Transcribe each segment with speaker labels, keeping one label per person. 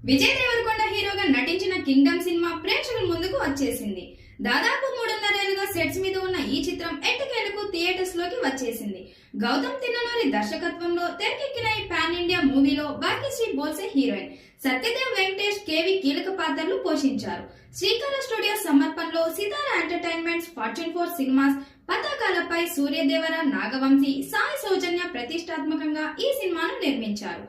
Speaker 1: విజయ్ దేవరకొండ హీరోగా నటించిన Kingdom cinema ప్రేక్షకుల ముందుకు వచ్చేసింది. దాదాపు 3.5 ఏళ్లుగా సెట్స్ మీద ఉన్న ఈ చిత్రం ఎట్టకేలకు థియేటర్స్ లోకి వచ్చేసింది. గౌతమ్ తిన్ననూరి దర్శకత్వంలో తెరకెక్కిన ఈ పాన్ ఇండియా మూవీలో భాగ్యశ్రీ బోల్సే హీరోయిన్, సత్యదేవ్ వెంకటేష్ కేవి కీలక పాత్రలు పోషించారు. శ్రీకళ స్టూడియో సమర్పణలో సితారా ఎంటర్టైన్మెంట్స్, ఫార్చ్యూన్ 4 సినిమాస్ పతాకాలపై సూర్యదేవర, నాగవంశీ, సాయి సౌజన్య ప్రతిష్టాత్మకంగా ఈ సినిమాను నిర్మించారు.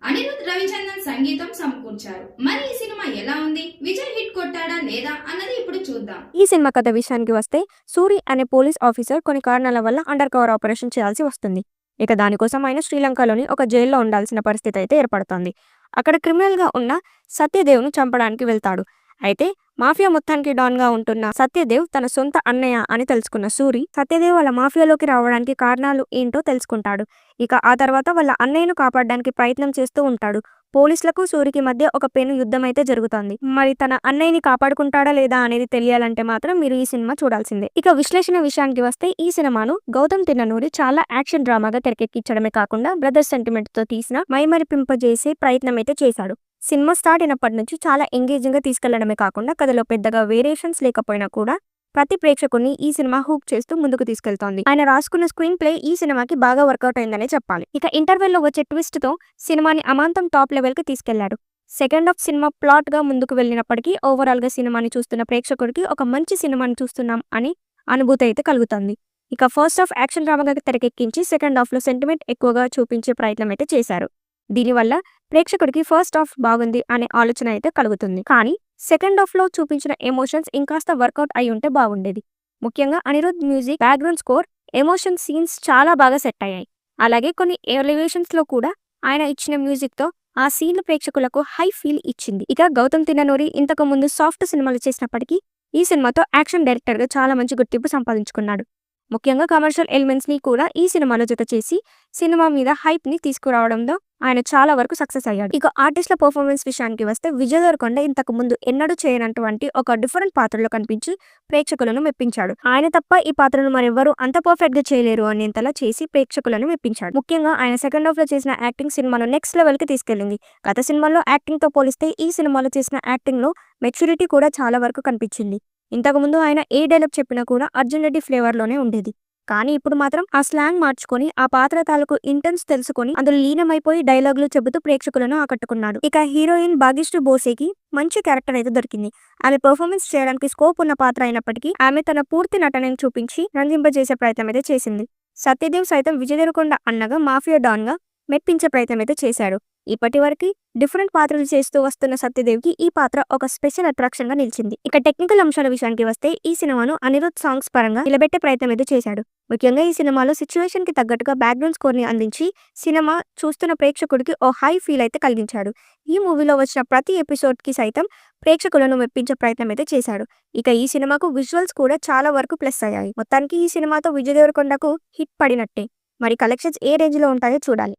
Speaker 1: అనిరుద్ రవిచంద్రన్ సంగీతం సమకూర్చారు. మరి ఈ సినిమా ఎలా ఉంది, విజయ్ హిట్ కొట్టాడా లేదా అన్నది ఇప్పుడు చూద్దాం.
Speaker 2: ఈ సినిమా కథ విషయానికి వస్తే, సూరి అనే పోలీస్ ఆఫీసర్ కొన్ని కారణాల వల్ల అండర్ కవర్ ఆపరేషన్ చేయాల్సి వస్తుంది. ఇక దానికోసం ఆయన శ్రీలంకలోని ఒక జైల్లో ఉండాల్సిన పరిస్థితి అయితే ఏర్పడుతుంది. అక్కడ క్రిమినల్ గా ఉన్న సత్యదేవ్ను చంపడానికి వెళ్తాడు. అయితే మాఫియా మొత్తానికి డాన్ గా ఉంటున్న సత్యదేవ్ తన సొంత అన్నయ్య అని తెలుసుకున్న సూరి, సత్యదేవ్ వాళ్ళ మాఫియాలోకి రావడానికి కారణాలు ఏంటో తెలుసుకుంటాడు. ఇక ఆ తర్వాత వాళ్ళ అన్నయ్యను కాపాడడానికి ప్రయత్నం చేస్తూ ఉంటాడు. పోలీసులకు సూరికి మధ్య ఒక పెను యుద్ధం అయితే జరుగుతుంది. మరి తన అన్నయ్యని కాపాడుకుంటాడా లేదా అనేది తెలియాలంటే మాత్రం మీరు ఈ సినిమా చూడాల్సిందే. ఇక విశ్లేషణ విషయానికి వస్తే, ఈ సినిమాను గౌతమ్ తిన్ననూరి చాలా యాక్షన్ డ్రామాగా తెరకెక్కించడమే కాకుండా బ్రదర్స్ సెంటిమెంట్ తో తీసిన మైమరిపింపజేసే ప్రయత్నం అయితే చేశాడు. సినిమా స్టార్ట్ అయినప్పటి నుంచి చాలా ఎంగేజింగ్ గా తీసుకెళ్లడమే కాకుండా కథలో పెద్దగా వేరియేషన్స్ లేకపోయినా కూడా ప్రతి ప్రేక్షకుని ఈ సినిమా హూక్ చేస్తూ ముందుకు తీసుకెళ్తోంది. ఆయన రాసుకున్న స్క్రీన్ ప్లే ఈ సినిమాకి బాగా వర్కౌట్ అయిందనే చెప్పాలి. ఇక ఇంటర్వెల్ లో వచ్చే ట్విస్ట్ తో సినిమాని అమాంతం టాప్ లెవెల్ కి తీసుకెళ్లాడు. సెకండ్ హాఫ్ సినిమా ప్లాట్ గా ముందుకు వెళ్ళినప్పటికీ ఓవరాల్ గా సినిమాని చూస్తున్న ప్రేక్షకుడికి ఒక మంచి సినిమాని చూస్తున్నాం అని అనుభూతి అయితే కలుగుతుంది. ఇక ఫస్ట్ హాఫ్ యాక్షన్ డ్రామాగా తెరకెక్కించి సెకండ్ హాఫ్ లో సెంటిమెంట్ ఎక్కువగా చూపించే ప్రయత్నం అయితే చేశారు. దీనివల్ల ప్రేక్షకుడికి ఫస్ట్ హాఫ్ బాగుంది అనే ఆలోచన అయితే కలుగుతుంది. కానీ సెకండ్ హాఫ్ లో చూపించిన ఎమోషన్స్ ఇంకాస్త వర్కౌట్ అయి ఉంటే బాగుండేది. ముఖ్యంగా Anirudh music, background score, emotion scenes చాలా బాగా సెట్ అయ్యాయి. అలాగే కొన్ని ఎలివేషన్స్ లో కూడా ఆయన ఇచ్చిన మ్యూజిక్ తో ఆ సీన్ ప్రేక్షకులకు హై ఫీల్ ఇచ్చింది. ఇక గౌతమ్ తిన్ననూరి ఇంతకు ముందు సాఫ్ట్ సినిమాలు చేసినప్పటికీ ఈ సినిమాతో యాక్షన్ డైరెక్టర్ గా చాలా మంచి గుర్తింపు సంపాదించుకున్నాడు. ముఖ్యంగా కమర్షియల్ ఎలిమెంట్స్ ని కూడా ఈ సినిమాలో జత చేసి సినిమా మీద హైప్ ని తీసుకురావడంలో ఆయన చాలా వరకు సక్సెస్ అయ్యాడు. ఇక ఆర్టిస్టుల పర్ఫార్మెన్స్ విషయానికి వస్తే, విజయ్ దేవరకొండ ఇంతకు ముందు ఎన్నడూ చేయనటువంటి ఒక డిఫరెంట్ పాత్రలో కనిపించి ప్రేక్షకులను మెప్పించాడు. ఆయన తప్ప ఈ పాత్రను మరెవ్వరూ అంత పర్ఫెక్ట్ గా చేయలేరు అనేంతలా చేసి ప్రేక్షకులను మెప్పించాడు. ముఖ్యంగా ఆయన సెకండ్ హాఫ్ లో చేసిన యాక్టింగ్ సినిమాను నెక్స్ట్ లెవెల్ కి తీసుకెళ్లింది. గత సినిమాలో యాక్టింగ్ తో పోలిస్తే ఈ సినిమాలో చేసిన యాక్టింగ్ లో మెచ్యూరిటీ కూడా చాలా వరకు కనిపించింది. ఇంతకుముందు ఆయన ఏ డైలాగ్ చెప్పినా కూడా అర్జున్ రెడ్డి ఫ్లేవర్ లోనే ఉండేది. కానీ ఇప్పుడు మాత్రం ఆ స్లాంగ్ మార్చుకొని ఆ పాత్ర తాలూకు ఇంటెన్స్ తెలుసుకొని అందులో లీనమైపోయి డైలాగులు చెబుతూ ప్రేక్షకులను ఆకట్టుకున్నాడు. ఇక హీరోయిన్ భాగ్యశ్రీ బోల్సేకి మంచి క్యారెక్టర్ అయితే దొరికింది. ఆమె పర్ఫార్మెన్స్ చేయడానికి స్కోప్ ఉన్న పాత్ర అయినప్పటికీ ఆమె తన పూర్తి నటనను చూపించి రంజింపజేసే ప్రయత్నం అయితే చేసింది. సత్యదేవ్ సైతం విజయ్ దేవరకొండ అన్నగా మాఫియా డాన్ గా మెప్పించే ప్రయత్నం అయితే చేశాడు. ఇప్పటి వరకు డిఫరెంట్ పాత్రలు చేస్తూ వస్తున్న సత్యదేవ్ కి ఈ పాత్ర ఒక స్పెషల్ అట్రాక్షన్ గా నిలిచింది. ఇక టెక్నికల్ అంశాల విషయానికి వస్తే, ఈ సినిమాను అనిరుద్ సాంగ్స్ పరంగా నిలబెట్టే ప్రయత్నం అయితే చేశాడు. ముఖ్యంగా ఈ సినిమాలో సిచ్యువేషన్ కి తగ్గట్టుగా బ్యాక్గ్రౌండ్ స్కోర్ ని అందించి సినిమా చూస్తున్న ప్రేక్షకుడికి ఓ హై ఫీల్ అయితే కలిగించాడు. ఈ మూవీలో వచ్చిన ప్రతి ఎపిసోడ్ కి సైతం ప్రేక్షకులను మెప్పించే ప్రయత్నం అయితే చేశాడు. ఇక ఈ సినిమాకు విజువల్స్ కూడా చాలా వరకు ప్లస్ అయ్యాయి. మొత్తానికి ఈ సినిమాతో విజయ్ దేవరకొండకు హిట్ పడినట్టే. మరి కలెక్షన్స్ ఏ రేంజ్ లో ఉంటాయో చూడాలి.